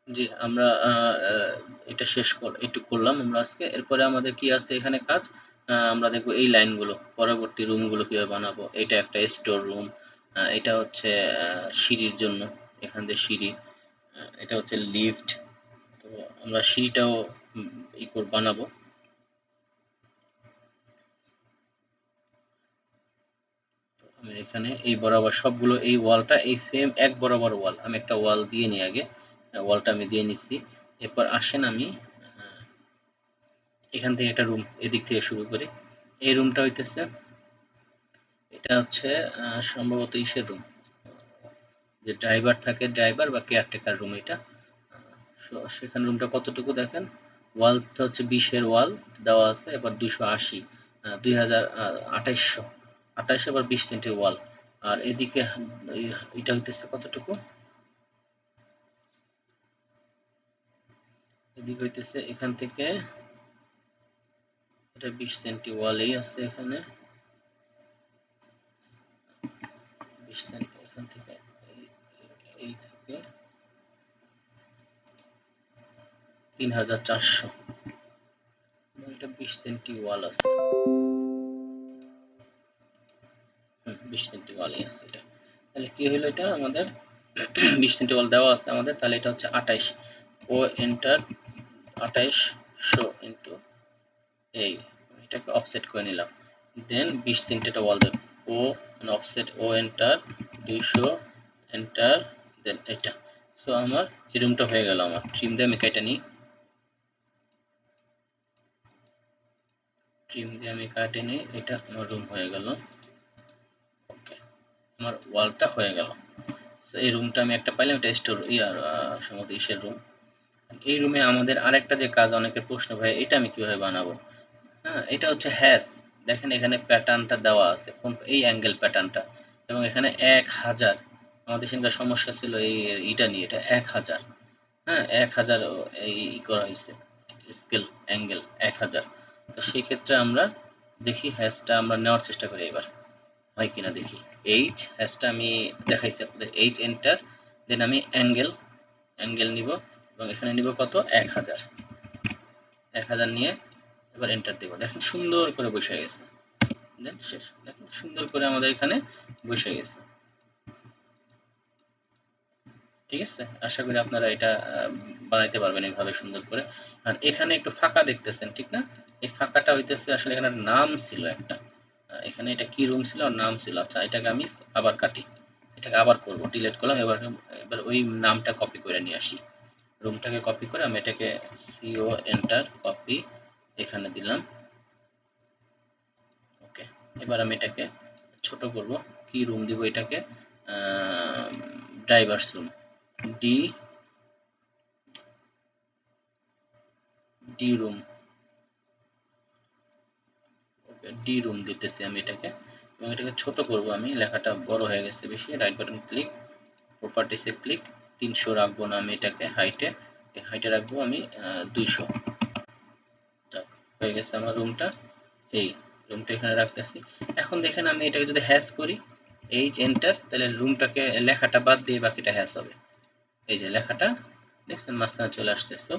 জি, আমরা এটা একটু করলাম আমরা আজকে। এরপরে আমাদের কি আছে এখানে কাজ? আমরা দেখব এই লাইনগুলো, পরবর্তী রুমগুলো কিভাবে বানাবো। এটা একটা স্টোর রুম, এটা হচ্ছে সিঁড়ির জন্য, এখান দিয়ে সিঁড়ি, এটা হচ্ছে লিফট। তো আমরা সিঁড়িটাও উম, বানাবো। আমি এখানে এই বরাবর সবগুলো, এই ওয়ালটা এই সেম এক বরাবর ওয়াল, আমি একটা ওয়াল দিয়ে নিই আগে। ওয়ালটা আমি দিয়ে নিচ্ছি। এরপর আসেন আমি এখান থেকে একটা রুম এদিক থেকে শুরু করি। এই রুমটা হইতেছে, এটা হচ্ছে সম্ভবত ইসের রুম, যে ড্রাইভার থাকে, ড্রাইভার বা কেয়ারটেকার রুম এটা। সেখানে রুমটা কতটুকু দেখেন, ওয়ালটা হচ্ছে 20-এর ওয়াল দেওয়া আছে, এবার 280, 2800 আবার 20 সেন্টের ওয়াল। আর এদিকে এটা হইতেছে কতটুকু, এদিকে হইতেছে এখান থেকে, এটা 20 সেন্টি ওয়ালেই আছে এখানে, 20 সেন্টি এখান থেকে, এই এই থেকে 3400, এটা 20 সেন্টি ওয়াল আছে। 20 সেন্টি ওয়ালই আছে এটা। তাহলে কি হলো, এটা আমাদের 20 সেন্টি ওয়াল দেওয়া আছে আমাদের, তাহলে এটা হচ্ছে 28, ও এন্টার 2800 ইন্টু এই, এটাকে অফসেট করে নিলাম। দেন 20 সেন্টি একটা ওয়াল দেব, ও মানে অফসেট ও এন্টার 200 এন্টার, দেন এটা। সো আমার এই রুমটা হয়ে গেল। আমার ট্রিম দিয়ে আমি কেটে নিই, ট্রিম দিয়ে আমি কাটে নিই, এটা আমার রুম হয়ে গেল। ওকে, আমার ওয়ালটা হয়ে গেল। সো এই রুমটা আমি একটা পাইলাম, এটা স্টোর ইয়ার সম্ভবত ইসের রুম। এই রুমে আমাদের আরেকটা যে কাজ, অনেকের প্রশ্ন ভাই এটা আমি কিভাবে বানাবো। হ্যাঁ, এটা হচ্ছে হ্যাশ। দেখেন এখানে প্যাটার্নটা দেওয়া আছে, কোন এই অ্যাঙ্গেল প্যাটার্নটা, এবং এখানে 1000। আমাদের সেখানকার সমস্যা ছিল এই ইটা নিয়ে, এটা 1000। হ্যাঁ, 1000 এই করা হয়েছে, স্কেল অ্যাঙ্গেল 1000। তো সেই ক্ষেত্রে আমরা দেখি হ্যাশটা আমরা নেওয়ার চেষ্টা করি এবার, হয় কিনা দেখি। এইচ হ্যাশটা আমি দেখাইছি আপনাদের, এইচ এন্টার, দেন আমি অ্যাঙ্গেল, অ্যাঙ্গেল নিব, এবং এখানে নিব কত, 1000। 1000 নিয়ে এবার এন্টার দেব, দেখেন সুন্দর করে বসে গেছে। দেন শেষ, দেখেন সুন্দর করে আমাদের এখানে বসে গেছে। ঠিক আছে, আশা করি আপনারা এটা বানাইতে পারবেন এইভাবে সুন্দর করে। আর এখানে একটু ফাঁকা দেখতেছেন ঠিক না, এই ফাঁকাটা হইতেছে আসলে এখানে নাম ছিল একটা, এখানে এটা কি রুম ছিল আর নাম ছিল। আচ্ছা, এটাকে আমি আবার কাটি, এটাকে আবার করব, ডিলিট করলাম। এবার এবার ওই নামটা কপি করে নিয়ে আসি, রুমটাকে কপি করে আমি এটাকে সিও এন্টার কপি এখানে দিলাম। ওকে, এবার আমি এটাকে ছোট করব, কি রুম দিব এটাকে, drivers room, D, D room. Okay, D room দিতেছি আমি এটাকে, এবং এটাকে ছোট করব আমি, লেখাটা বড় হয়ে গেছে বেশি। রাইট বাটন ক্লিক, প্রপার্টিসে ক্লিক, 300 রাখবো না আমি এটাকে হাইটে, হাইটে রাখবো আমি 200। হয়ে গেছে আমার রুমটা, এই রুমটা এখানে রাখতেছি। এখন দেখেন আমি এটাকে যদি হ্যাশ করি, এইচ এন্টার, তাহলে রুমটাকে লেখাটা বাদ দিয়ে বাকিটা হ্যাশ হবে। এই যে লেখাটা দেখছেন মাঝখানে চলে আসছে। সো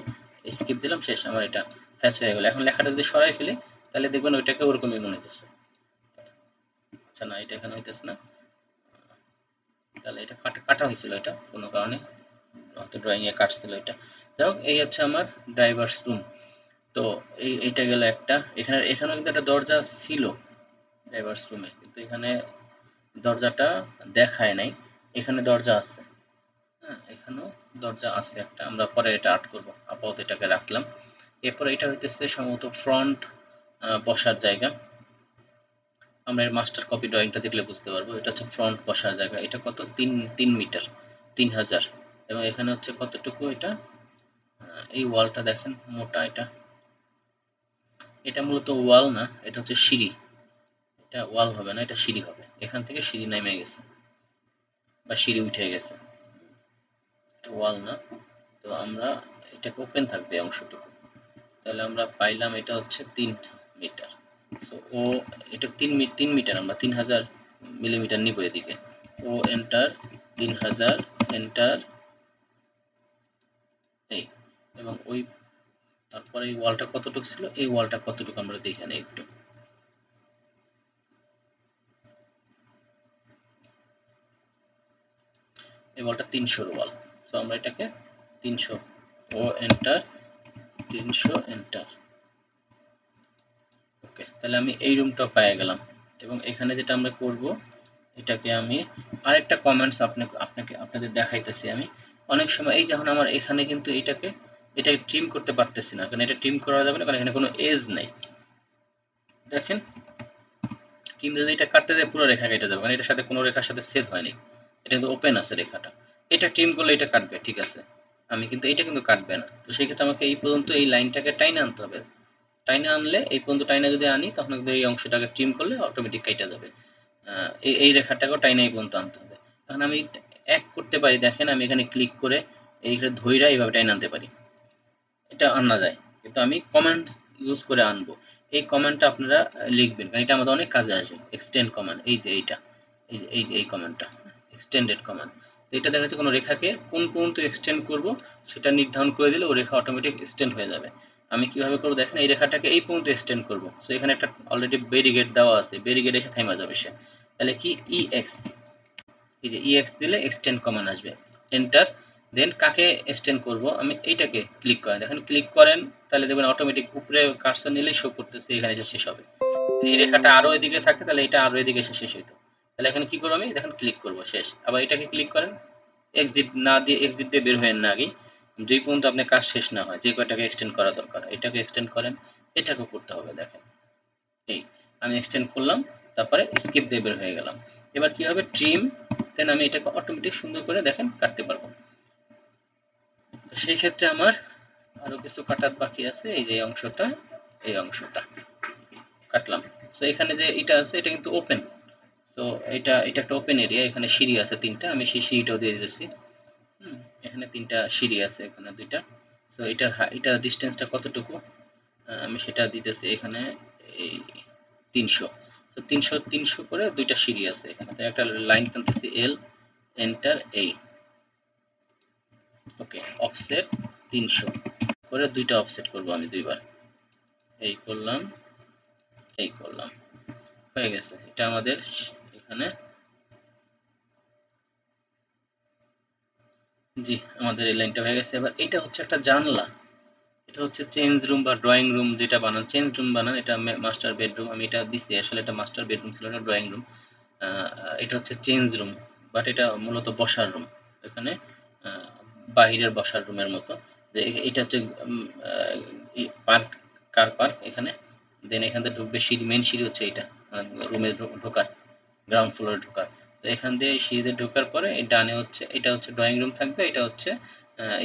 স্কিপ দিলাম, শেষ, আমার এটা হ্যাশ হয়ে গেল। এখন লেখাটা যদি সরাই ফেলি, তাহলে দেখবেন ওইটাকে ওরকমই মনে হইতেছে। আচ্ছা না, এটা এখানে হইতেছে না, তাহলে এটা কাটা কাটা হয়েছিল, এটা কোনো কারণে হয়তো ড্রয়িং এ কাটছিল এটা। যাই হোক, এই হচ্ছে আমার ড্রাইভার্স রুম। তো এইটা গেল একটা। এখানে এখানেও কিন্তু একটা দরজা ছিল ড্রাইভার্স রুমে, কিন্তু এখানে দরজাটা দেখায় নাই। এখানে দরজা আছে, হ্যাঁ, এখানেও দরজা আছে একটা, আমরা পরে এটা আর্ট করব, আপাতত এটাকে রাখলাম। এরপরে এটা হইতেছে সম্ভবত ফ্রন্ট, বসার জায়গা। আমরা এর মাস্টার কপি ড্রয়িংটা দেখলে বুঝতে পারবো, এটা হচ্ছে ফ্রন্ট বসার জায়গা। এটা কত, 3 মিটার, 3000। এবং এখানে হচ্ছে কতটুকু এটা, এই ওয়ালটা দেখেন মোটা, এটা এটা মূলত ওয়াল না, এটা হচ্ছে সিঁড়ি। এটা ওয়াল হবে না, এটা সিঁড়ি হবে, এখান থেকে সিঁড়ি নেমে গেছে বা সিঁড়ি উঠে গেছে, এটা ওয়াল না। তো আমরা, এটাকে ওপেন থাকবে এই অংশটুকু, তাহলে আমরা পাইলাম এটা হচ্ছে 3 মিটার। সো ও, এটা 3 মিটার, আমরা 3000 মিলিমিটার নিব এদিকে। ও এন্টার 3000 এন্টার, এবং ওই তারপরে এই ওয়ালটা কতটুকু ছিল, এই ওয়ালটা কতটুকু আমরা দেখে নেই একটু। এই ওয়ালটা 300 ওয়াল। সো আমরা এটাকে 300 ও এন্টার, 300 এন্টার। ওকে, তাহলে আমি এই রুমটা পেয়ে গেলাম। এবং এখানে যেটা আমরা করব, এটাকে আমি আরেকটা কমেন্টস আপনাদের দেখাইতেছি আমি। অনেক সময় এই যখন আমার এখানে কিন্তু এটাকে ট্রিম করতে পারতেছি না, কারণ এটা ট্রিম করা যাবে না, কারণ এখানে কোনো এজ নাই। দেখেন, কিন্তু যদি এটা কাটতে যায় পুরো রেখা কেটে যাবে, কারণ এটার সাথে কোনো রেখার সাথে সেভ হয়নি, এটা কিন্তু ওপেন আছে রেখাটা। এটা ট্রিম করলে এটা কাটবে, ঠিক আছে, আমি কিন্তু এটা কিন্তু কাটবে না। তো সেই ক্ষেত্রে আমাকে এই পর্যন্ত এই লাইনটাকে টাইনে আনতে হবে। টাইনে আনলে এই পর্যন্ত টাইনে যদি আনি, তখন কিন্তু এই অংশটাকে ট্রিম করলে অটোমেটিক কাইটা যাবে। এই রেখাটাকেও টাইনে এই পর্যন্ত আনতে হবে। এখন আমি এক করতে পারি, দেখেন আমি এখানে ক্লিক করে এইখানে ধইরা এইভাবে টাইনে আনতে পারি, এটা আনা যায়। কিন্তু আমি কমান্ড ইউজ করে আনবো। এই কমান্ডটা আপনারা লিখবেন, কারণ এটা আমাদের অনেক কাজে আসে। এক্সটেন্ড কমান্ড, এই যে এইটা, এই যে এই কমান্ডটা, এক্সটেন্ডেড কমান্ড। এটা দেখা যাচ্ছে কোনো রেখাকে কোন পর্যন্ত এক্সটেন্ড করব সেটা নির্ধারণ করে দিলে ও রেখা অটোমেটিক এক্সটেন্ড হয়ে যাবে। আমি কিভাবে করবো দেখেন, এই রেখাটাকে এই পর্যন্ত এক্সটেন্ড করব। সো এখানে একটা অলরেডি ব্যারিকেড দেওয়া আছে, ব্যারিকেড এসে থেমে যাবে সে। তাহলে কি EX, এই যে EX দিলে এক্সটেন্ড কমান্ড আসবে, এন্টার। দেন কাকে এক্সটেন্ড করব, আমি এইটাকে ক্লিক করেন, দেখেন ক্লিক করেন, তাহলে দেখবেন অটোমেটিক উপরে কার্সর নিলেই শো করতেছে এখানে এসে শেষ হবে। এই রেখাটা আরো এদিকে থাকে, তাহলে এটা আরো এদিকে এসে শেষ হইতো। তাহলে এখানে কি করবো, আমি দেখেন ক্লিক করব, শেষ। আবার এটাকে ক্লিক করেন, এক্সিট না দিয়ে, এক্সিট দিয়ে বের হয়েন না আগে, যেই পর্যন্ত আপনার কাজ শেষ না হয়, যে কয়টাকে এক্সটেন্ড করা দরকার এটাকে এক্সটেন্ড করেন, এটাকেও করতে হবে। দেখেন এই আমি এক্সটেন্ড করলাম, তারপরে স্কিপ দিয়ে বের হয়ে গেলাম। এবার কি হবে, ট্রিম, দেন আমি এটাকে অটোমেটিক সুন্দর করে দেখেন কাটতে পারবো। তো সেই ক্ষেত্রে আমার আরো কিছু কাটার বাকি আছে, এই যে অংশটা, এই অংশটা কাটলাম। সো এখানে যে এটা আছে এটা কিন্তু ওপেন। সো এটা একটা ওপেন এরিয়া, এখানে সিঁড়ি আছে 3টা, আমি সেই সিঁড়িটাও দিয়ে দিতেছি। এখানে 3টা সিঁড়ি আছে, এখানে 2টা। সো এটা ডিস্টেন্সটা কতটুকু, আমি সেটা দিতেছি এখানে, এই 300। তো 300 করে 2টা সিঁড়ি আছে এখানে, তো একটা লাইন টানতেছি এল, এন্টার, এই ওকে, অফসেট 300 করে 2টা অফসেট করব আমি 2বার, এই করলাম, এই করলাম, হয়ে গেছে। এটা আমাদের এখানে, জি আমাদের এই লাইনটা হয়ে গেছে। এবার এটা হচ্ছে একটা জানলা, এটা হচ্ছে চেঞ্জ রুম বা ড্রয়িং রুম যেটা বানান, চেঞ্জ রুম বানান, এটা মাস্টার বেডরুম, আমি এটা দিছি, আসলে এটা মাস্টার বেডরুম ছিল না, ড্রয়িং রুম। এটা হচ্ছে চেঞ্জ রুম, বাট এটা মূলত বসার রুম। এখানে আহ, বাহিরের বসার রুমের মতো। যে এটা হচ্ছে পার্ক, কার পার্ক এখানে। দেন এখান থেকে ঢুকবে সিঁড়ি, মেন সিঁড়ি হচ্ছে এটা, রুমে ঢোকার, গ্রাউন্ড ফ্লোরে ঢোকার। তো এখান দিয়ে সিঁড়িতে ঢোকার পরে এই ডানে হচ্ছে, এটা হচ্ছে ড্রয়িং রুম থাকবে, এটা হচ্ছে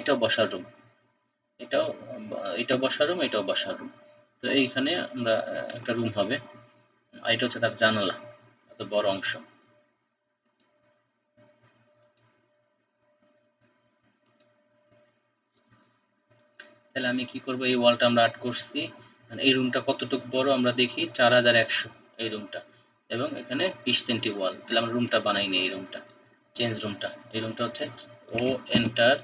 এটাও বসার রুম, এটাও এটাও বসার রুম, এটাও বসার রুম। তো এইখানে আমরা একটা রুম হবে। আর এটা হচ্ছে তার জানালা, এত বড় অংশ। তাহলে আমি কি করব, এই ওয়ালটা আমরা আর্ট করছি, মানে এই রুমটা কতটুকু বড় আমরা দেখি, 4100 এই রুমটা, এবং এখানে 20 সেন্টি ওয়াল। তাহলে আমরা রুমটা বানাই নি, এই রুমটা, চেঞ্জ রুমটা, এই রুমটা হচ্ছে ও এন্টার,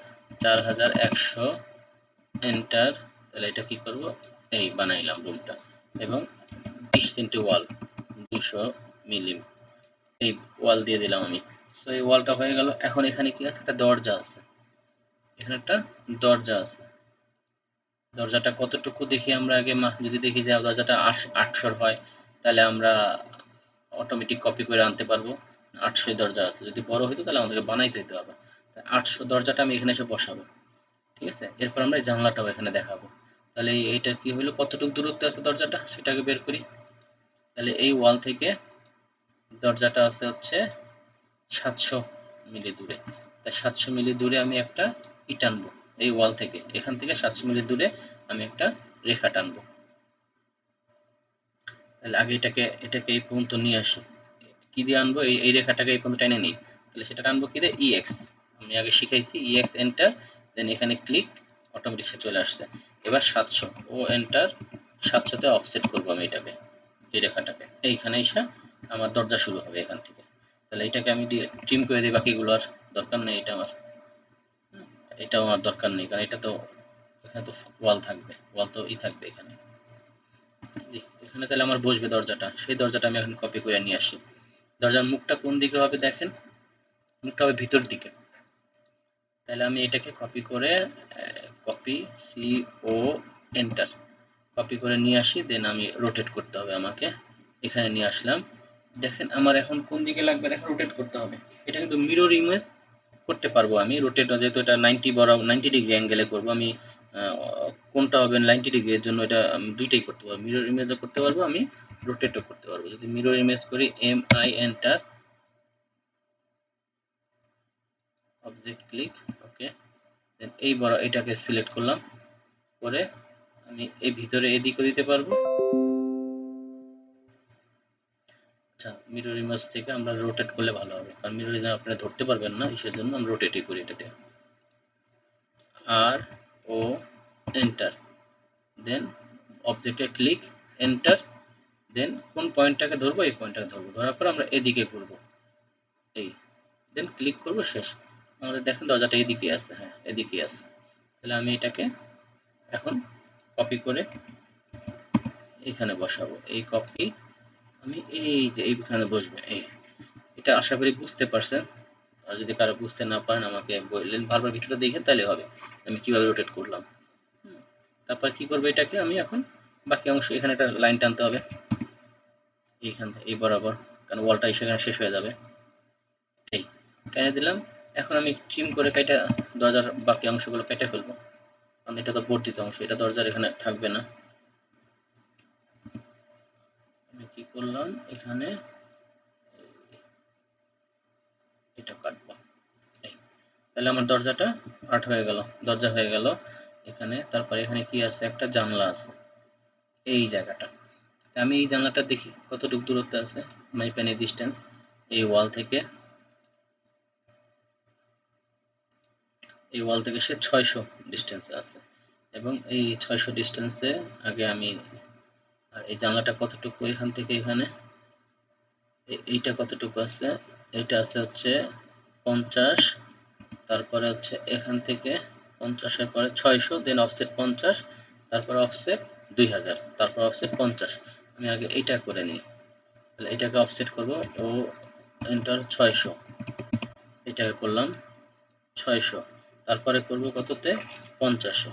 4100 এন্টার। তাহলে এটা কি করব, এই বানাইলাম রুমটা, এবং 20 সেন্টি ওয়াল, 200 মিলি, এই ওয়াল দিয়ে দিলাম আমি। সো এই ওয়ালটা হয়ে গেল। এখন এখানে কি আছে, একটা দরজা আছে, এখানে একটা দরজা আছে। দরজাটা কতটুকু দেখি আমরা আগে, যদি দেখি যে দরজাটা 800 হয়, তাহলে আমরা অটোমেটিক কপি করে আনতে পারবো। 800 দরজা আছে, যদি বড় হইতো তাহলে আমাদেরকে বানাইতে হইতে হবে। 800 দরজাটা আমি এখানে এসে বসাবো, ঠিক আছে। এরপর আমরা এই জানলাটাও এখানে দেখাবো। তাহলে এইটা কি হলো, কতটুকু দূরত্বে আছে দরজাটা সেটাকে বের করি। তাহলে এই ওয়াল থেকে দরজাটা আছে হচ্ছে 700 মিলি দূরে। তাই 700 মিলি দূরে আমি একটা টানবো, এই ওয়াল থেকে, এখান থেকে 700 মিলি দূরে আমি একটা রেখা টানবো। তাহলে আগে এটাকে এই পর্যন্ত নিয়ে আসি, কি দিয়ে আনবো, এই রেখাটাকে এই পর্যন্ত টেনে নিই। তাহলে সেটা টানবো কি দিয়ে, EX, আমি আগে শিখাইছি, EX এন্টার, দেন এখানে ক্লিক, অটোমেটিক সে চলে আসছে। এবার 700 ও এন্টার, 700-তে অফসেট করবো আমি এটাকে, এই রেখাটাকে এইখানে এসে আমার দরজা শুরু হবে এখান থেকে। তাহলে এটাকে আমি ট্রিম করে দিই, বাকিগুলো আর দরকার নেই, এটা আমার, এটাও আমার দরকার নেই, কারণ এটা তো এখানে তো ওয়াল থাকবে, ওয়াল তো থাকবে এখানে। জি, এখানে তাহলে আমার বসবে দরজাটা, সেই দরজাটা আমি এখন কপি করে নিয়ে আসি। দরজার মুখটা কোন দিকে হবে দেখেন, মুখটা হবে ভিতর দিকে। তাহলে আমি এটাকে কপি করে কপি সি ও এন্টার কপি করে নিয়ে আসি, দেন আমি রোটেট করতে হবে আমাকে। এখানে নিয়ে আসলাম, দেখেন আমার এখন কোন দিকে লাগবে দেখেন, রোটেট করতে হবে। এটা কিন্তু মিরর ইমেজ করতে পারবো আমি, রোটেট যেহেতু এটা 90 বরাবর 90 ডিগ্রি অ্যাঙ্গেলে করবো আমি। কোনটা হবে 90 ডিগ্রি, এর জন্য এটা আমি দুইটাই করতে পারবো, মিরর ইমেজও করতে পারবো আমি, রোটেটও করতে পারবো। যদি মিরর ইমেজ করি M I enter, object click, okay, then এই বড় এটাকে সিলেক্ট করলাম, করে আমি এই ভিতরে এদিকে দিতে পারবো। আচ্ছা, মিরর ইমেজ থেকে আমরা রোটেট করলে ভালো হবে, কারণ মিরর ইমেজ আপনারা ধরতে পারবেন না, সেজন্য আমরা রোটেটই করি এটাতে। আর ও এন্টার, দেন অবজেক্টে ক্লিক, এন্টার, দেন কোন পয়েন্টটাকে ধরবো, এই পয়েন্টটাকে ধরবো, ধরার পর আমরা এদিকে করব, এই, দেন ক্লিক করব, শেষ। আমাদের দেখেন দরজাটা এদিকে আছে, হ্যাঁ এদিকে আছে। তাহলে আমি এটাকে এখন কপি করে এখানে বসাবো, এই কপি আমি এই যে এইখানে বসবে, এই, এটা আশা করি বুঝতে পারছেন। আর যদি কারো বুঝতে না পারেন আমাকে বললেন, বারবার ভিডিওটা দেখে তাহলে হবে আমি কিভাবে রোটেট করলাম। তারপর কি করবো, এটাকে আমি এখন বাকি অংশ এখানে একটা লাইন টানতে হবে এইখান থেকে এই বরাবর, কারণ ওয়ালটা সেখানে শেষ হয়ে যাবে। এই টেনে দিলাম। এখন আমি ট্রিম করে কেটে দরজার বাকি অংশগুলো কেটে ফেলবো, কারণ এটা তো বর্ধিত অংশ, এটা দরজার এখানে থাকবে না। আমি কি করলাম, এখানে এটা কাটবো, তাহলে আমার দরজাটা আর্ট হয়ে গেল, দরজা হয়ে গেল এখানে। তারপরে এখানে কি আছে, একটা জানলা আছে এই জায়গাটা। আমি এই জানলাটা দেখি কতটুকু দূরত্বে আছে, মাই প্যানি ডিস্টেন্স এই ওয়াল থেকে, এই ওয়াল থেকে সে 600 ডিস্টেন্সে আছে, এবং এই 600 ডিস্টেন্সে আগে আমি, আর এই জানলাটা কতটুকু এখান থেকে এখানে, এইটা কতটুকু আছে, এইটা আছে হচ্ছে 50, তারপরে হচ্ছে এখান থেকে 50-এর পরে 600, দেন অফসেট 50, তারপর অফসেট 2000, তারপর অফসেট 50। আমি আগে এইটা করে নিই, তাহলে এটাকে অফসেট করব, ও এন্টার 600, এটাকে করলাম 600, তারপরে করব কততে 50-এ,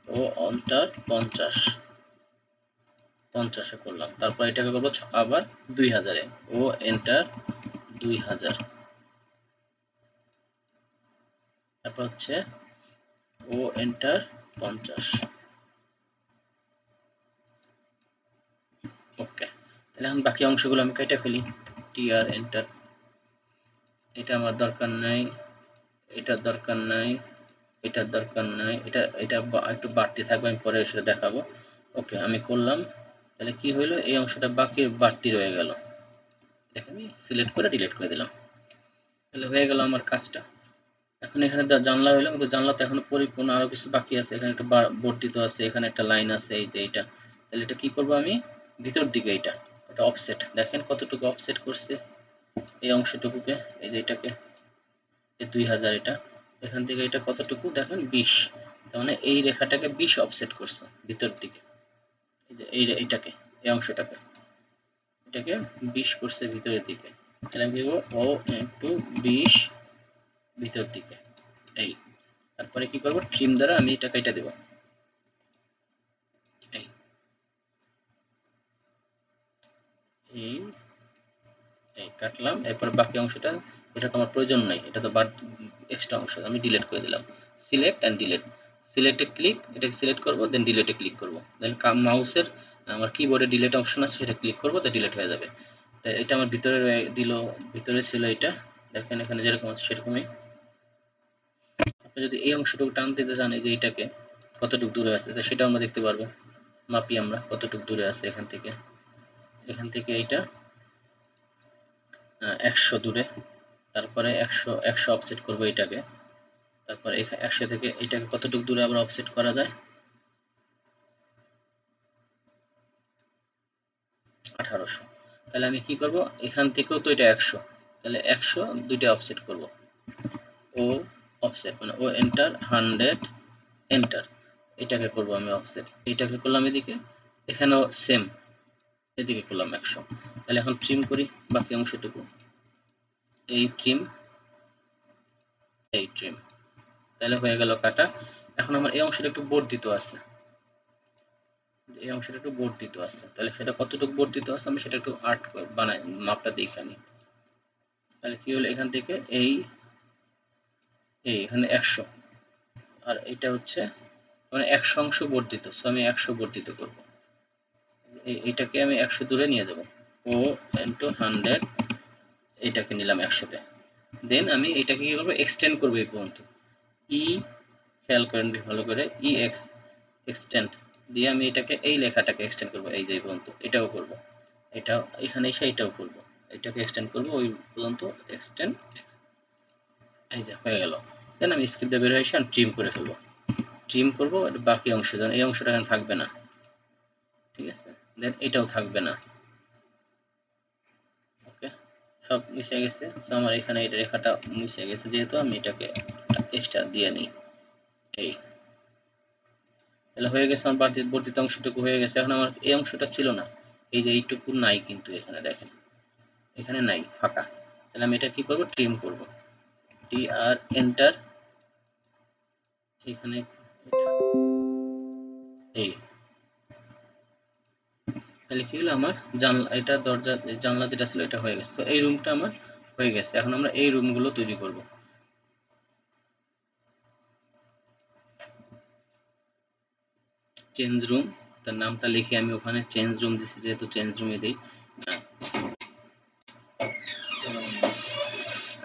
ও এন্টার 50, 50-এ করলাম, তারপর এটাকে করব আবার 2000-এ, ও এন্টার 2000, তারপর হচ্ছে ও এন্টার 50, ওকে। তাহলে এখন বাকি অংশগুলো আমি কেটে ফেলি, টিআর এন্টার, এটা আমার দরকার নাই, এটার দরকার নাই, এটার দরকার নাই, এটা এটা একটু বাড়তি থাকবে, আমি পরে সেটা দেখাবো। ওকে, আমি করলাম। তাহলে কি হইলো, এই অংশটা বাকি বাড়তি রয়ে গেল, দেখে আমি সিলেক্ট করে ডিলিট করে দিলাম, তাহলে হয়ে গেল আমার কাজটা। এখন এখানে জানলা হইলো, কিন্তু জানলা তো এখনো পরিপূর্ণ, আরো কিছু বাকি আছে, এখানে একটা বর্ধিত আছে, এখানে একটা লাইন আছে, এই যে এইটা। তাহলে এটা কি করব আমি, ভিতর দিকে এটা অফসেট, দেখেন কতটুকু অফসেট করছে এই অংশটুকুকে, এই যে এটাকে, এই 2000, এটা এখান থেকে এটা কতটুকু দেখেন 20, তার মানে এই রেখাটাকে 20 অফসেট করছে ভিতর দিকে, এই যে এইটাকে, এই অংশটাকে, এটাকে 20 করছে ভিতরের দিকে। তাহলে আমি বলবো ও ইন্টু 20 ভিতর দিকে, এই, তারপরে কি করব, ট্রিম দ্বারা আমি এটা কেটে দেব, এই এই এই কাটলাম। এরপর বাকি অংশটা, এটা তো আমার প্রয়োজন নাই, এটা তো বাদ, এক্সট্রা অংশ আমি ডিলিট করে দিলাম। সিলেক্ট অ্যান্ড ডিলিট, সিলেক্টে ক্লিক, এটাকে সিলেক্ট করব, দেন ডিলিটে ক্লিক করব, দেন মাউসের আমার কিবোর্ডে ডিলিট অপশন আছে, সেটা ক্লিক করব, তো ডিলিট হয়ে যাবে। তাই এটা আমার ভিতরে দিল, ভিতরে ছিল এটা, দেখেন এখানে যেরকম আছে সেরকমই। আপনি যদি এই অংশটুকু টান দিতে চান, এই যে এইটাকে কতটুকু দূরে আছে, তো সেটা আমরা দেখতে পারবো, মাপি আমরা কতটুকু দূরে আছে এখান থেকে, এখান থেকে এইটা 100 দূরে, তারপরে 100 অফসেট করব এটাকে, তারপর 100 থেকে এটাকে কতটুকু দূরে আবার অফসেট করা যায়, 1800। তাহলে আমি কি করব, এখান থেকেও তো এটা 100, তাহলে 100 দুইটা অফসেট করব, ও অফসেট মানে ও এন্টার 100 এন্টার, এটাকে করব আমি অফসেট, এইটাকে করলাম এদিকে, এখানেও সেম, এদিকে করলাম 100। তাহলে এখন ট্রিম করি বাকি অংশটুকু, এই ট্রিম, এই ট্রিম, তাহলে হয়ে গেল কাটা। এখন আমার এই অংশটা একটু বর্ধিত আছে, এই অংশটা একটু বর্ধিত আছে, তাহলে সেটা কতটুকু বর্ধিত আছে আমি সেটা একটু আর্ট বানাই, মাপটা দেখে নিই। তাহলে কি হলো, এখান থেকে এই এখানে 100, আর এটা হচ্ছে মানে 100 অংশ বর্ধিত, সো আমি 100 বর্ধিত করব। এইটাকে আমি 100 দূরে নিয়ে যাব, ও ইন্টু 100, এটাকে নিলাম 100-তে। দেন আমি এটাকে কি করবো, এক্সটেন্ড করবো এই পর্যন্ত। ই, খেয়াল করেন ভালো করে, ই এক্স, এক্সটেন্ড দিয়ে আমি এটাকে, এই লেখাটাকে এক্সটেন্ড করবো, এই যে এই পর্যন্ত, এটাও করব, এটা এখানে এসে এটাও করব, এটাকে এক্সটেন্ড করব ওই পর্যন্ত, এক্সটেন্ড, এই যে হয়ে গেল। দেন আমি স্ক্রিপ্ট দিয়ে বের হয়ে এসে আমি ট্রিম করে ফেলবো, ট্রিম করবো বাকি অংশ, যেন এই অংশটা এখানে থাকবে না, ঠিক আছে। দেন এটাও থাকবে না, ওকে, সব মিশে গেছে। সো আমার এখানে এই রেখাটা মিশে গেছে, যেহেতু আমি এটাকে এক্সট্রা দিয়ে নিই, এই তাহলে হয়ে গেছে আমার বর্ধিত অংশটুকু হয়ে গেছে। এখন আমার এই অংশটা ছিল না, এই যে এইটুকু নাই, কিন্তু এখানে দেখেন, এখানে নাই, ফাঁকা। তাহলে আমি এটা কি করব, ট্রিম করব, টি আর এন্টার, এখানে এই, তাহলে কি হলো, আমার জানলা, এটা দরজা, জানলা যেটা ছিল এটা হয়ে গেছে। তো এই রুমটা আমার হয়ে গেছে। এখন আমরা এই রুমগুলো তৈরি করব। চেঞ্জ রুম, তার নামটা লিখে আমি ওখানে চেঞ্জ রুম দিছি, যেহেতু চেঞ্জ রুমে দিই,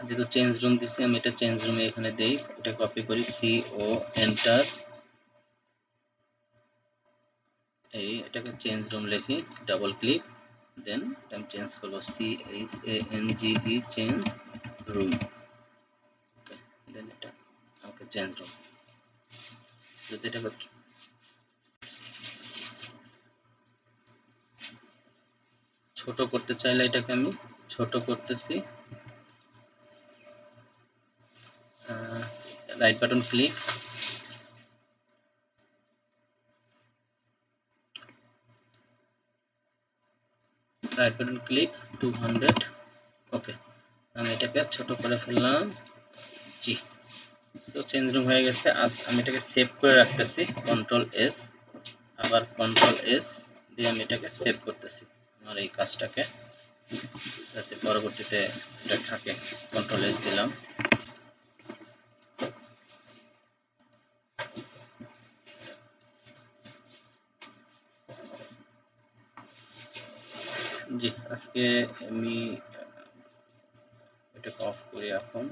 যেহেতু চেঞ্জ রুম দিছি আমি এটা চেঞ্জ রুমে এখানে দেই, এটা কপি করি, সি ও এন্টার, এই এটাকে চেঞ্জ রুম লিখি, ডাবল ক্লিক, দেন আমি চেঞ্জ করব, C H A N G E, change room, okay. Then এটা ওকে, চেঞ্জ রুম, যদি এটা ছোট করতে চাইলে এটাকে আমি ছোট করতেছি, right button click, right button click, 200, ওকে। আমি এটাকে ছোট করে ফেললাম, জি। তো চেঞ্জ রুম হয়ে গেছে। আজ আমি এটাকে সেভ করে রাখতেছি, কন্ট্রোল এস, আবার কন্ট্রোল এস দিয়ে আমি এটাকে সেভ করতেছি আমার এই কাজটাকে, যাতে পরবর্তীতে এটা থাকে। কন্ট্রোল এস দিলাম, জি। আজকে আমি এটাকে অফ করি এখন।